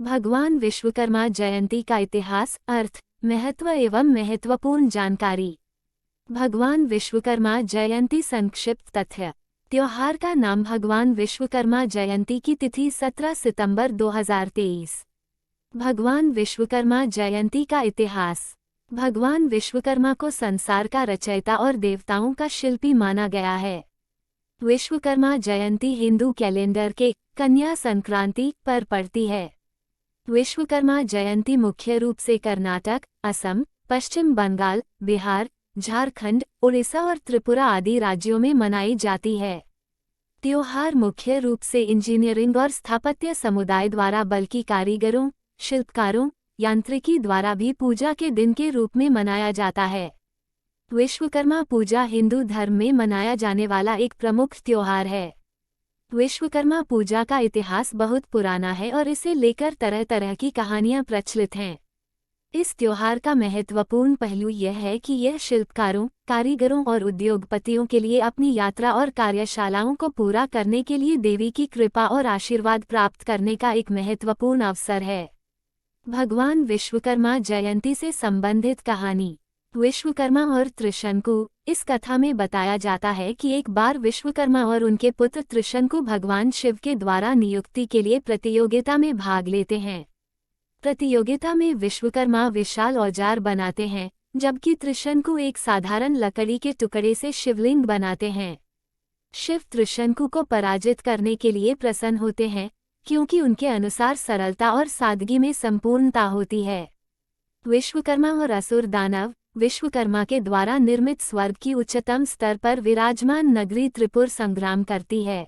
भगवान विश्वकर्मा जयंती का इतिहास, अर्थ, महत्व एवं महत्वपूर्ण जानकारी। भगवान विश्वकर्मा जयंती संक्षिप्त तथ्य। त्योहार का नाम भगवान विश्वकर्मा जयंती की तिथि 17 सितंबर 2023। भगवान विश्वकर्मा जयंती का इतिहास। भगवान विश्वकर्मा को संसार का रचयिता और देवताओं का शिल्पी माना गया है। विश्वकर्मा जयंती हिंदू कैलेंडर के कन्या संक्रांति पर पड़ती है। विश्वकर्मा जयंती मुख्य रूप से कर्नाटक, असम, पश्चिम बंगाल, बिहार, झारखंड, उड़ीसा और त्रिपुरा आदि राज्यों में मनाई जाती है। त्योहार मुख्य रूप से इंजीनियरिंग और स्थापत्य समुदाय द्वारा, बल्कि कारीगरों, शिल्पकारों, यांत्रिकी द्वारा भी पूजा के दिन के रूप में मनाया जाता है। विश्वकर्मा पूजा हिंदू धर्म में मनाया जाने वाला एक प्रमुख त्योहार है। विश्वकर्मा पूजा का इतिहास बहुत पुराना है और इसे लेकर तरह तरह की कहानियां प्रचलित हैं। इस त्योहार का महत्वपूर्ण पहलू यह है कि यह शिल्पकारों, कारीगरों और उद्योगपतियों के लिए अपनी यात्रा और कार्यशालाओं को पूरा करने के लिए देवी की कृपा और आशीर्वाद प्राप्त करने का एक महत्वपूर्ण अवसर है। भगवान विश्वकर्मा जयंती से संबंधित कहानी। विश्वकर्मा और त्रिशंकु। इस कथा में बताया जाता है कि एक बार विश्वकर्मा और उनके पुत्र त्रिशंकु भगवान शिव के द्वारा नियुक्ति के लिए प्रतियोगिता में भाग लेते हैं। प्रतियोगिता में विश्वकर्मा विशाल औजार बनाते हैं, जबकि त्रिशंकु एक साधारण लकड़ी के टुकड़े से शिवलिंग बनाते हैं। शिव त्रिशंकु को पराजित करने के लिए प्रसन्न होते हैं, क्योंकि उनके अनुसार सरलता और सादगी में संपूर्णता होती है। विश्वकर्मा और असुर दानव। विश्वकर्मा के द्वारा निर्मित स्वर्ग की उच्चतम स्तर पर विराजमान नगरी त्रिपुर संग्राम करती है।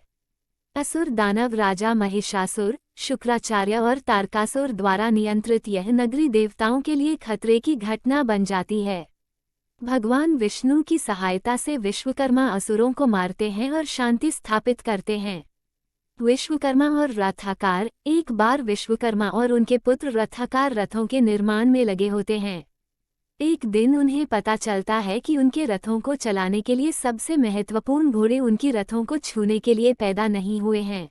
असुर दानव राजा महिषासुर, शुक्राचार्य और तारकासुर द्वारा नियंत्रित यह नगरी देवताओं के लिए खतरे की घटना बन जाती है। भगवान विष्णु की सहायता से विश्वकर्मा असुरों को मारते हैं और शांति स्थापित करते हैं। विश्वकर्मा और रथाकार। एक बार विश्वकर्मा और उनके पुत्र रथाकार रथों के निर्माण में लगे होते हैं। एक दिन उन्हें पता चलता है कि उनके रथों को चलाने के लिए सबसे महत्वपूर्ण घोड़े उनकी रथों को छूने के लिए पैदा नहीं हुए हैं।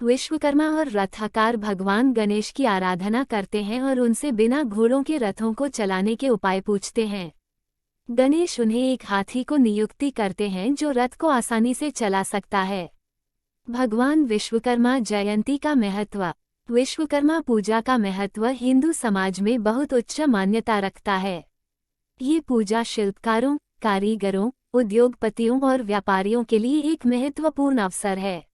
विश्वकर्मा और रथाकार भगवान गणेश की आराधना करते हैं और उनसे बिना घोड़ों के रथों को चलाने के उपाय पूछते हैं। गणेश उन्हें एक हाथी को नियुक्ति करते हैं जो रथ को आसानी से चला सकता है। भगवान विश्वकर्मा जयंती का महत्व। विश्वकर्मा पूजा का महत्व हिंदू समाज में बहुत उच्च मान्यता रखता है। ये पूजा शिल्पकारों, कारीगरों, उद्योगपतियों और व्यापारियों के लिए एक महत्वपूर्ण अवसर है।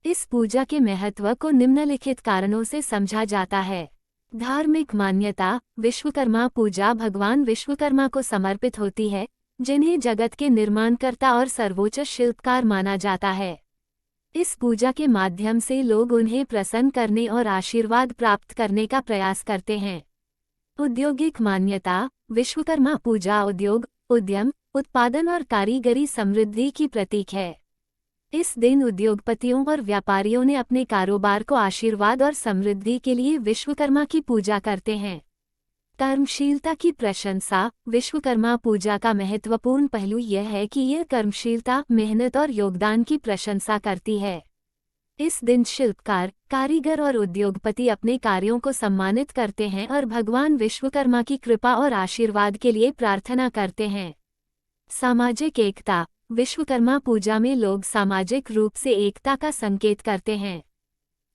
इस पूजा के महत्व को निम्नलिखित कारणों से समझा जाता है। धार्मिक मान्यता। विश्वकर्मा पूजा भगवान विश्वकर्मा को समर्पित होती है, जिन्हें जगत के निर्माणकर्ता और सर्वोच्च शिल्पकार माना जाता है। इस पूजा के माध्यम से लोग उन्हें प्रसन्न करने और आशीर्वाद प्राप्त करने का प्रयास करते हैं। औद्योगिक मान्यता। विश्वकर्मा पूजा उद्योग, उद्यम, उत्पादन और कारीगरी समृद्धि की प्रतीक है। इस दिन उद्योगपतियों और व्यापारियों ने अपने कारोबार को आशीर्वाद और समृद्धि के लिए विश्वकर्मा की पूजा करते हैं। कर्मशीलता की प्रशंसा। विश्वकर्मा पूजा का महत्वपूर्ण पहलू यह है कि यह कर्मशीलता, मेहनत और योगदान की प्रशंसा करती है। इस दिन शिल्पकार, कारीगर और उद्योगपति अपने कार्यों को सम्मानित करते हैं और भगवान विश्वकर्मा की कृपा और आशीर्वाद के लिए प्रार्थना करते हैं। सामाजिक एकता। विश्वकर्मा पूजा में लोग सामाजिक रूप से एकता का संकेत करते हैं।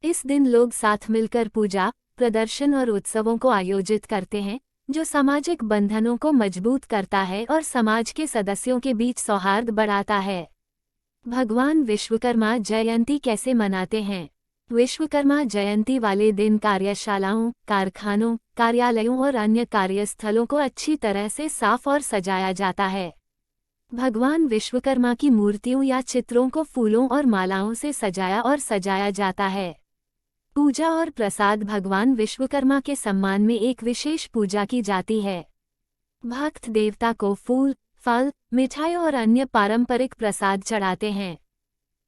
इस दिन लोग साथ मिलकर पूजा, प्रदर्शन और उत्सवों को आयोजित करते हैं, जो सामाजिक बंधनों को मजबूत करता है और समाज के सदस्यों के बीच सौहार्द बढ़ाता है। भगवान विश्वकर्मा जयंती कैसे मनाते हैं? विश्वकर्मा जयंती वाले दिन कार्यशालाओं, कारखानों, कार्यालयों और अन्य कार्यस्थलों को अच्छी तरह से साफ और सजाया जाता है। भगवान विश्वकर्मा की मूर्तियों या चित्रों को फूलों और मालाओं से सजाया जाता है। पूजा और प्रसाद। भगवान विश्वकर्मा के सम्मान में एक विशेष पूजा की जाती है। भक्त देवता को फूल, फल, मिठाई और अन्य पारंपरिक प्रसाद चढ़ाते हैं।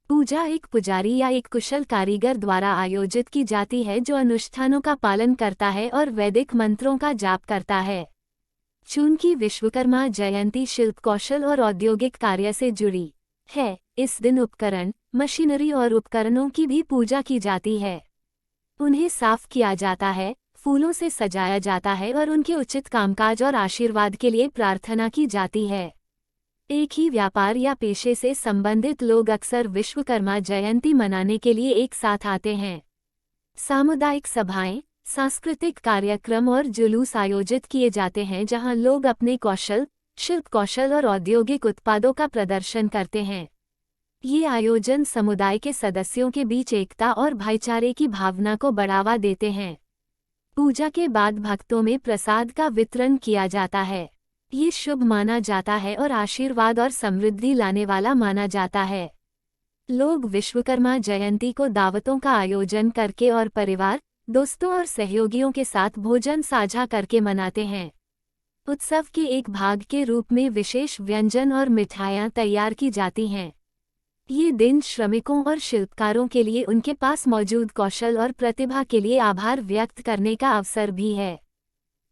पूजा एक पुजारी या एक कुशल कारीगर द्वारा आयोजित की जाती है, जो अनुष्ठानों का पालन करता है और वैदिक मंत्रों का जाप करता है। चूंकि विश्वकर्मा जयंती शिल्प कौशल और औद्योगिक कार्य से जुड़ी है, इस दिन उपकरण, मशीनरी और उपकरणों की भी पूजा की जाती है। उन्हें साफ किया जाता है, फूलों से सजाया जाता है और उनके उचित कामकाज और आशीर्वाद के लिए प्रार्थना की जाती है। एक ही व्यापार या पेशे से संबंधित लोग अक्सर विश्वकर्मा जयंती मनाने के लिए एक साथ आते हैं। सामुदायिक सभाएं, सांस्कृतिक कार्यक्रम और जुलूस आयोजित किए जाते हैं जहां लोग अपने कौशल, शिल्प कौशल और औद्योगिक उत्पादों का प्रदर्शन करते हैं। ये आयोजन समुदाय के सदस्यों के बीच एकता और भाईचारे की भावना को बढ़ावा देते हैं। पूजा के बाद भक्तों में प्रसाद का वितरण किया जाता है। ये शुभ माना जाता है और आशीर्वाद और समृद्धि लाने वाला माना जाता है। लोग विश्वकर्मा जयंती को दावतों का आयोजन करके और परिवार, दोस्तों और सहयोगियों के साथ भोजन साझा करके मनाते हैं। उत्सव के एक भाग के रूप में विशेष व्यंजन और मिठाइयाँ तैयार की जाती हैं। ये दिन श्रमिकों और शिल्पकारों के लिए उनके पास मौजूद कौशल और प्रतिभा के लिए आभार व्यक्त करने का अवसर भी है।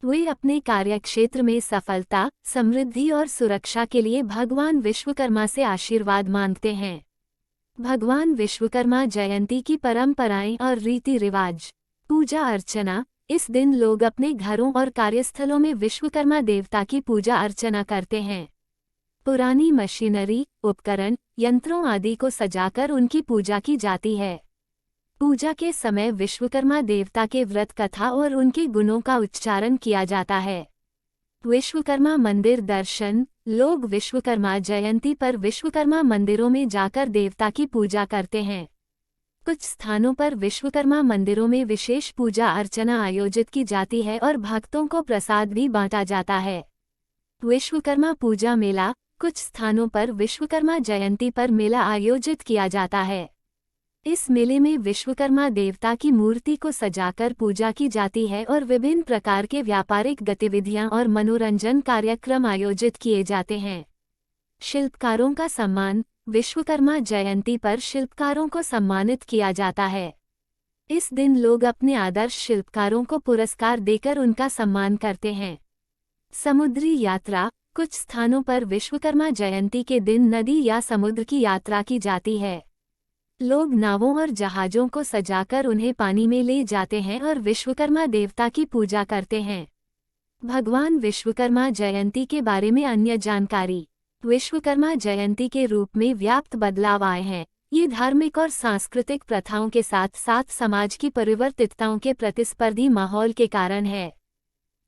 वे अपने कार्यक्षेत्र में सफलता, समृद्धि और सुरक्षा के लिए भगवान विश्वकर्मा से आशीर्वाद मांगते हैं। भगवान विश्वकर्मा जयंती की परंपराएं और रीति रिवाज। पूजा अर्चना। इस दिन लोग अपने घरों और कार्यस्थलों में विश्वकर्मा देवता की पूजा अर्चना करते हैं। पुरानी मशीनरी, उपकरण, यंत्रों आदि को सजाकर उनकी पूजा की जाती है। पूजा के समय विश्वकर्मा देवता के व्रत कथा और उनके गुणों का उच्चारण किया जाता है। विश्वकर्मा मंदिर दर्शन। लोग विश्वकर्मा जयंती पर विश्वकर्मा मंदिरों में जाकर देवता की पूजा करते हैं। कुछ स्थानों पर विश्वकर्मा मंदिरों में विशेष पूजा अर्चना आयोजित की जाती है और भक्तों को प्रसाद भी बांटा जाता है। विश्वकर्मा पूजा मेला। कुछ स्थानों पर विश्वकर्मा जयंती पर मेला आयोजित किया जाता है। इस मेले में विश्वकर्मा देवता की मूर्ति को सजाकर पूजा की जाती है और विभिन्न प्रकार के व्यापारिक गतिविधियां और मनोरंजन कार्यक्रम आयोजित किए जाते हैं। शिल्पकारों का सम्मान। विश्वकर्मा जयंती पर शिल्पकारों को सम्मानित किया जाता है। इस दिन लोग अपने आदर्श शिल्पकारों को पुरस्कार देकर उनका सम्मान करते हैं। समुद्री यात्रा। कुछ स्थानों पर विश्वकर्मा जयंती के दिन नदी या समुद्र की यात्रा की जाती है। लोग नावों और जहाज़ों को सजाकर उन्हें पानी में ले जाते हैं और विश्वकर्मा देवता की पूजा करते हैं। भगवान विश्वकर्मा जयंती के बारे में अन्य जानकारी। विश्वकर्मा जयंती के रूप में व्याप्त बदलाव आए हैं। ये धार्मिक और सांस्कृतिक प्रथाओं के साथ साथ समाज की परिवर्तितताओं के प्रतिस्पर्धी माहौल के कारण है।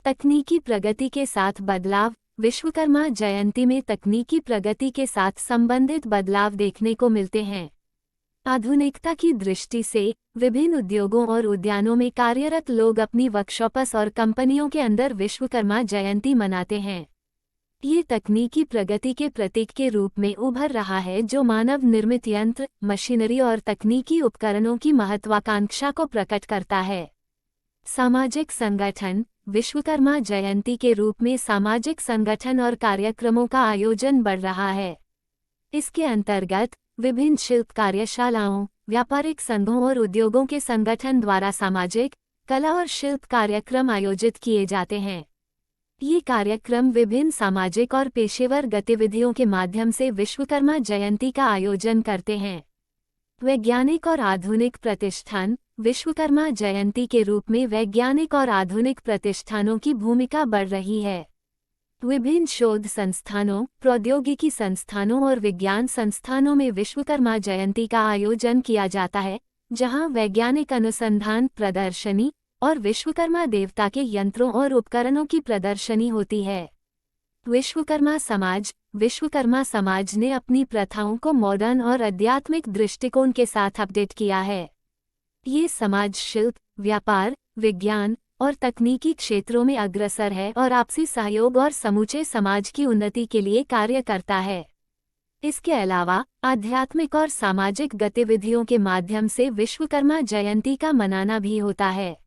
तकनीकी प्रगति के साथ बदलाव। विश्वकर्मा जयंती में तकनीकी प्रगति के साथ संबंधित बदलाव देखने को मिलते हैं। आधुनिकता की दृष्टि से विभिन्न उद्योगों और उद्यानों में कार्यरत लोग अपनी वर्कशॉप्स और कंपनियों के अंदर विश्वकर्मा जयंती मनाते हैं। ये तकनीकी प्रगति के प्रतीक के रूप में उभर रहा है जो मानव निर्मित यंत्र, मशीनरी और तकनीकी उपकरणों की महत्वाकांक्षा को प्रकट करता है। सामाजिक संगठन। विश्वकर्मा जयंती के रूप में सामाजिक संगठन और कार्यक्रमों का आयोजन बढ़ रहा है। इसके अंतर्गत विभिन्न शिल्प कार्यशालाओं, व्यापारिक संघों और उद्योगों के संगठन द्वारा सामाजिक, कला और शिल्प कार्यक्रम आयोजित किए जाते हैं। ये कार्यक्रम विभिन्न सामाजिक और पेशेवर गतिविधियों के माध्यम से विश्वकर्मा जयंती का आयोजन करते हैं। वैज्ञानिक और आधुनिक प्रतिष्ठान। विश्वकर्मा जयंती के रूप में वैज्ञानिक और आधुनिक प्रतिष्ठानों की भूमिका बढ़ रही है। विभिन्न शोध संस्थानों, प्रौद्योगिकी संस्थानों और विज्ञान संस्थानों में विश्वकर्मा जयंती का आयोजन किया जाता है, जहां वैज्ञानिक अनुसंधान प्रदर्शनी और विश्वकर्मा देवता के यंत्रों और उपकरणों की प्रदर्शनी होती है। विश्वकर्मा समाज। विश्वकर्मा समाज ने अपनी प्रथाओं को मॉडर्न और आध्यात्मिक दृष्टिकोण के साथ अपडेट किया है। ये समाज शिल्प, व्यापार, विज्ञान और तकनीकी क्षेत्रों में अग्रसर है और आपसी सहयोग और समूचे समाज की उन्नति के लिए कार्य करता है। इसके अलावा आध्यात्मिक और सामाजिक गतिविधियों के माध्यम से विश्वकर्मा जयंती का मनाना भी होता है।